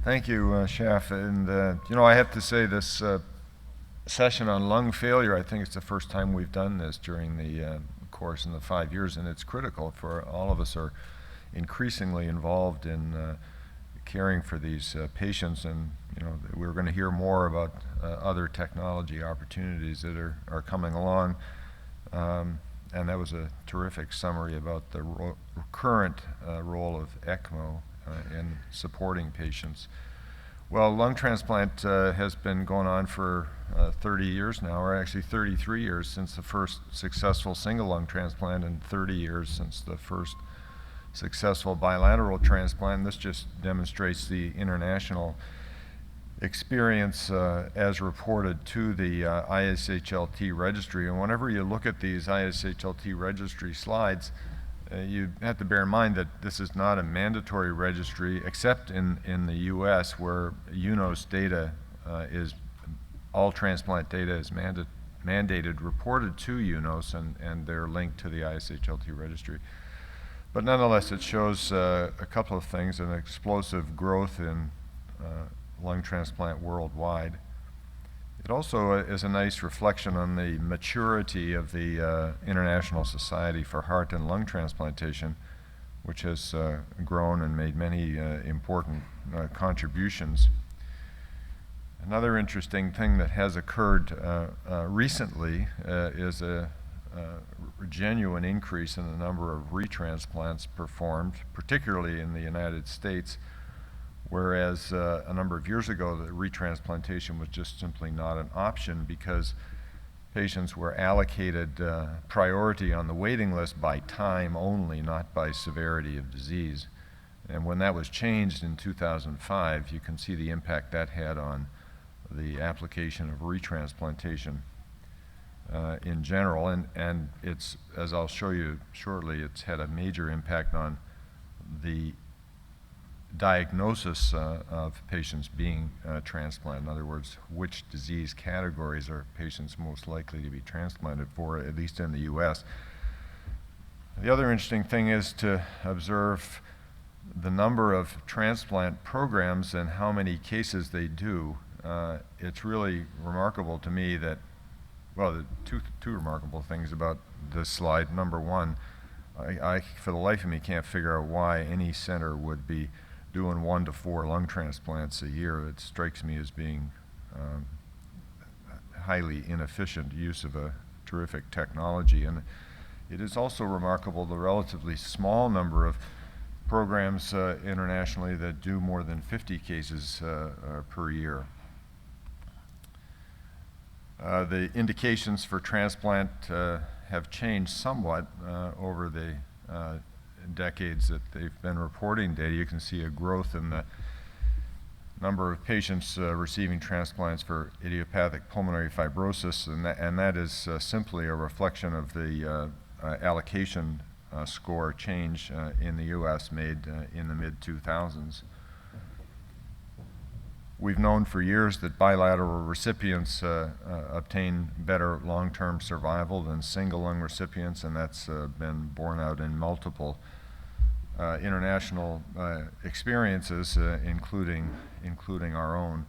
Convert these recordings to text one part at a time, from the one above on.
Thank you, Shaf. And, I have to say this session on lung failure, I think it's the first time we've done this during the course in the 5 years, and it's critical for all of us are increasingly involved in caring for these patients. And, we're going to hear more about other technology opportunities that are coming along. And that was a terrific summary about the current role of ECMO in supporting patients. Well, lung transplant has been going on for 30 years now, or actually 33 years since the first successful single lung transplant, and 30 years since the first successful bilateral transplant. And this just demonstrates the international experience as reported to the ISHLT registry. And whenever you look at these ISHLT registry slides, you have to bear in mind that this is not a mandatory registry, except in the US, where UNOS data all transplant data is mandated, reported to UNOS, and they're linked to the ISHLT registry. But nonetheless, it shows a couple of things: an explosive growth in lung transplant worldwide. It also is a nice reflection on the maturity of the International Society for Heart and Lung Transplantation, which has grown and made many important contributions. Another interesting thing that has occurred recently is a genuine increase in the number of retransplants performed, particularly in the United States, whereas a number of years ago, the retransplantation was just simply not an option because patients were allocated priority on the waiting list by time only, not by severity of disease. And when that was changed in 2005, you can see the impact that had on the application of retransplantation in general. And it's, as I'll show you shortly, it's had a major impact on the diagnosis of patients being transplanted. In other words, which disease categories are patients most likely to be transplanted for, at least in the US. The other interesting thing is to observe the number of transplant programs and how many cases they do. It's really remarkable to me that, well, two remarkable things about this slide. Number one, I for the life of me can't figure out why any center would be doing 1 to 4 lung transplants a year. It strikes me as being highly inefficient use of a terrific technology. And it is also remarkable the relatively small number of programs internationally that do more than 50 cases per year. The indications for transplant have changed somewhat over the decades that they've been reporting data. You can see a growth in the number of patients receiving transplants for idiopathic pulmonary fibrosis, and that is simply a reflection of the allocation score change in the US made in the mid-2000s. We've known for years that bilateral recipients obtain better long-term survival than single lung recipients, and that's been borne out in multiple international experiences, including our own.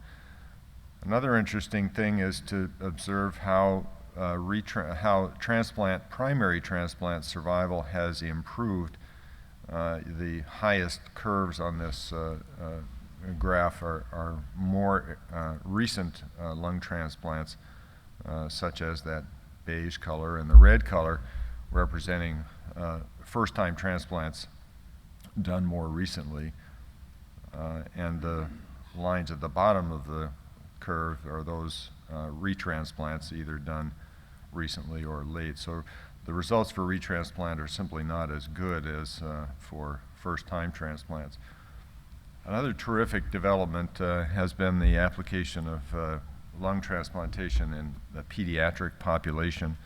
Another interesting thing is to observe how primary transplant survival has improved. The highest curves on this graph are more recent lung transplants, such as that beige color, and the red color representing first-time transplants done more recently. And the lines at the bottom of the curve are those retransplants either done recently or late. So the results for retransplant are simply not as good as for first-time transplants. Another terrific development has been the application of lung transplantation in the pediatric population.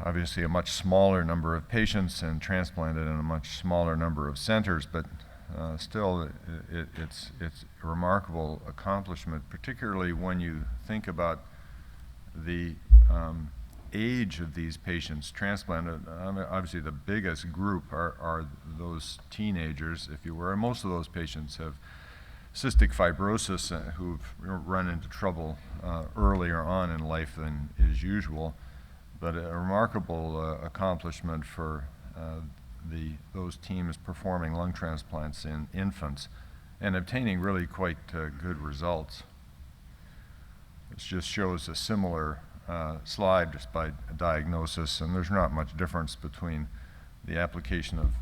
Obviously a much smaller number of patients and transplanted in a much smaller number of centers, but still it's a remarkable accomplishment, particularly when you think about the age of these patients transplanted. Obviously the biggest group are those teenagers, if you were, and most of those patients have cystic fibrosis who've run into trouble earlier on in life than is usual, but a remarkable accomplishment for those teams performing lung transplants in infants and obtaining really quite good results. This just shows a similar slide just by diagnosis, and there's not much difference between the application of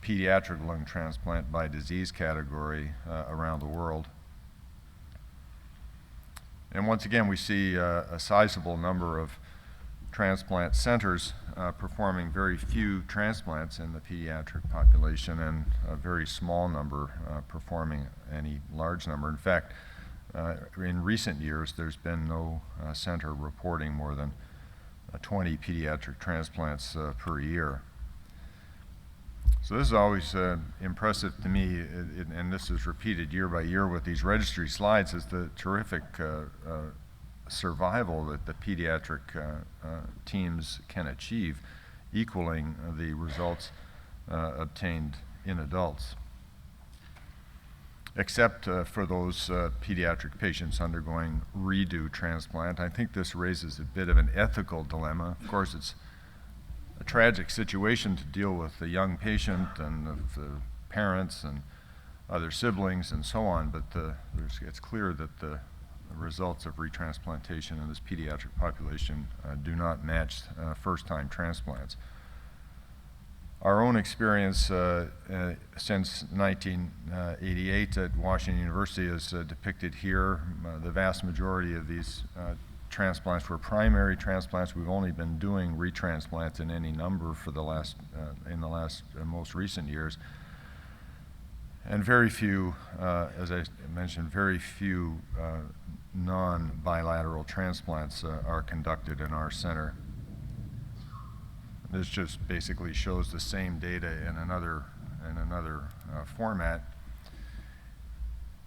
pediatric lung transplant by disease category around the world. And once again, we see a sizable number of transplant centers performing very few transplants in the pediatric population, and a very small number performing any large number. In fact, in recent years, there's been no center reporting more than 20 pediatric transplants per year. So this is always impressive to me, and this is repeated year by year with these registry slides, is the terrific survival that the pediatric teams can achieve, equaling the results obtained in adults. Except for those pediatric patients undergoing redo transplant. I think this raises a bit of an ethical dilemma. Of course, it's a tragic situation to deal with the young patient and the parents and other siblings and so on, but it's clear that the results of retransplantation in this pediatric population do not match first-time transplants. Our own experience since 1988 at Washington University is depicted here. The vast majority of these transplants were primary transplants. We've only been doing retransplants in any number for the last, most recent years. And very few, as I mentioned, very few non-bilateral transplants are conducted in our center. This just basically shows the same data in another format.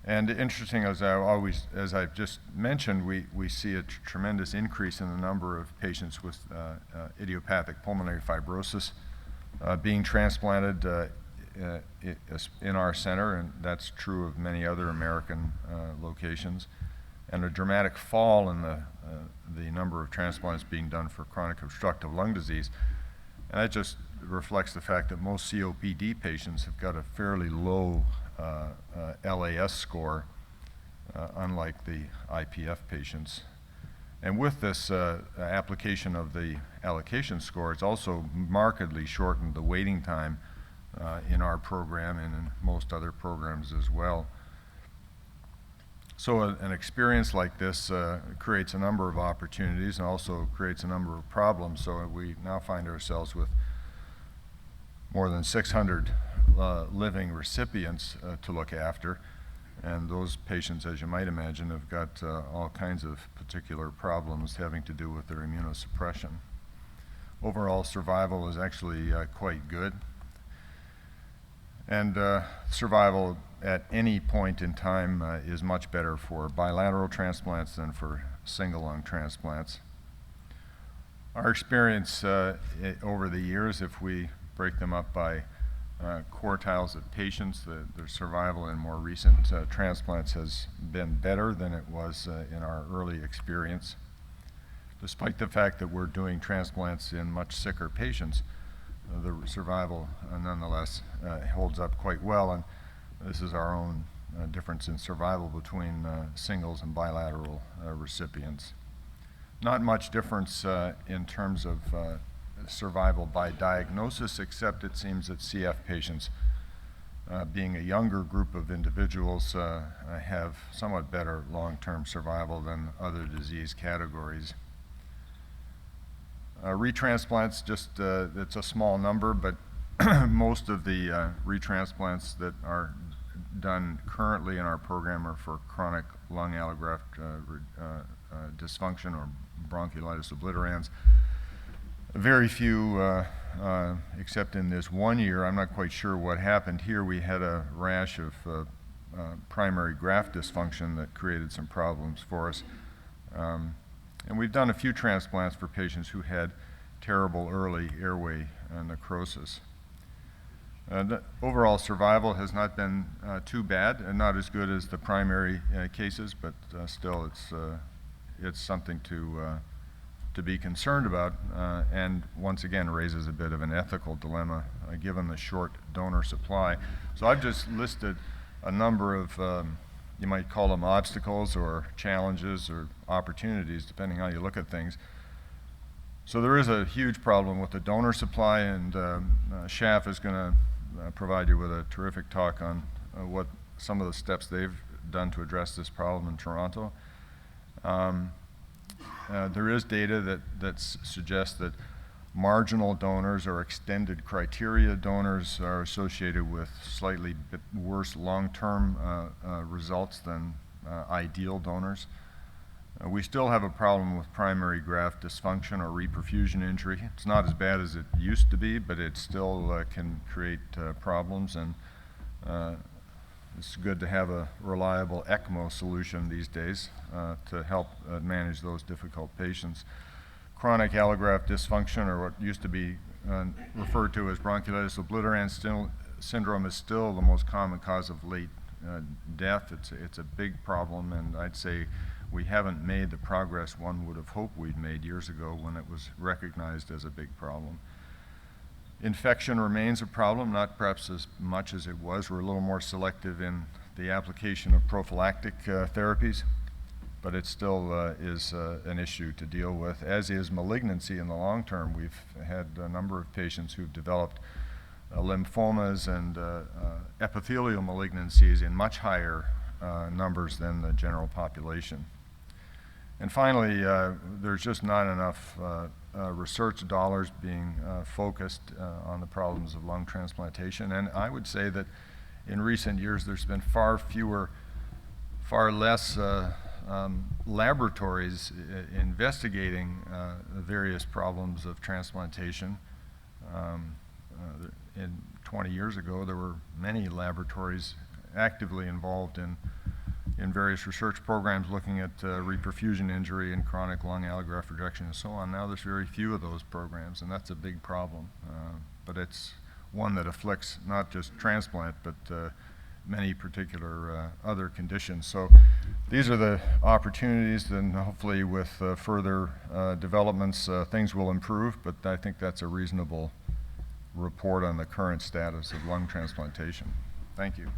And interesting, as I've just mentioned, we see a tremendous increase in the number of patients with idiopathic pulmonary fibrosis being transplanted in our center, and that's true of many other American locations, and a dramatic fall in the number of transplants being done for chronic obstructive lung disease. And that just reflects the fact that most COPD patients have got a fairly low LAS score, unlike the IPF patients. And with this application of the allocation score, it's also markedly shortened the waiting time in our program and in most other programs as well. So an experience like this creates a number of opportunities and also creates a number of problems. So we now find ourselves with more than 600 living recipients to look after. And those patients, as you might imagine, have got all kinds of particular problems having to do with their immunosuppression. Overall survival is actually quite good. And survival at any point in time is much better for bilateral transplants than for single lung transplants. Our experience over the years, if we break them up by quartiles of patients, their survival in more recent transplants has been better than it was in our early experience. Despite the fact that we're doing transplants in much sicker patients, the survival nonetheless holds up quite well, and this is our own difference in survival between singles and bilateral recipients. Not much difference in terms of survival by diagnosis, except it seems that CF patients, being a younger group of individuals, have somewhat better long-term survival than other disease categories. Retransplants, just it's a small number, but most of the retransplants that are done currently in our program are for chronic lung allograft dysfunction or bronchiolitis obliterans. Very few, except in this one year. I'm not quite sure what happened here. We had a rash of primary graft dysfunction that created some problems for us. And we've done a few transplants for patients who had terrible early airway necrosis. The overall survival has not been too bad, and not as good as the primary cases, but still it's something to be concerned about, and once again raises a bit of an ethical dilemma given the short donor supply. So I've just listed a number of, you might call them obstacles or challenges or opportunities, depending how you look at things. So there is a huge problem with the donor supply, and SHAF is going to provide you with a terrific talk on what some of the steps they've done to address this problem in Toronto. There is data that suggests that marginal donors or extended criteria donors are associated with slightly worse long-term results than ideal donors. We still have a problem with primary graft dysfunction or reperfusion injury. It's not as bad as it used to be, but it still can create problems, and it's good to have a reliable ECMO solution these days to help manage those difficult patients. Chronic allograft dysfunction, or what used to be referred to as bronchiolitis obliterans syndrome, is still the most common cause of late death. It's a big problem, and I'd say we haven't made the progress one would have hoped we'd made years ago when it was recognized as a big problem. Infection remains a problem, not perhaps as much as it was. We're a little more selective in the application of prophylactic therapies, but it still is an issue to deal with, as is malignancy in the long term. We've had a number of patients who've developed lymphomas and epithelial malignancies in much higher numbers than the general population. And finally, there's just not enough research dollars being focused on the problems of lung transplantation. And I would say that in recent years there's been far less laboratories investigating the various problems of transplantation. In 20 years ago, there were many laboratories actively involved in various research programs looking at reperfusion injury and chronic lung allograft rejection and so on. Now there's very few of those programs, and that's a big problem. But it's one that afflicts not just transplant, but many particular other conditions. So these are the opportunities, and hopefully with further developments, things will improve, but I think that's a reasonable report on the current status of lung transplantation. Thank you.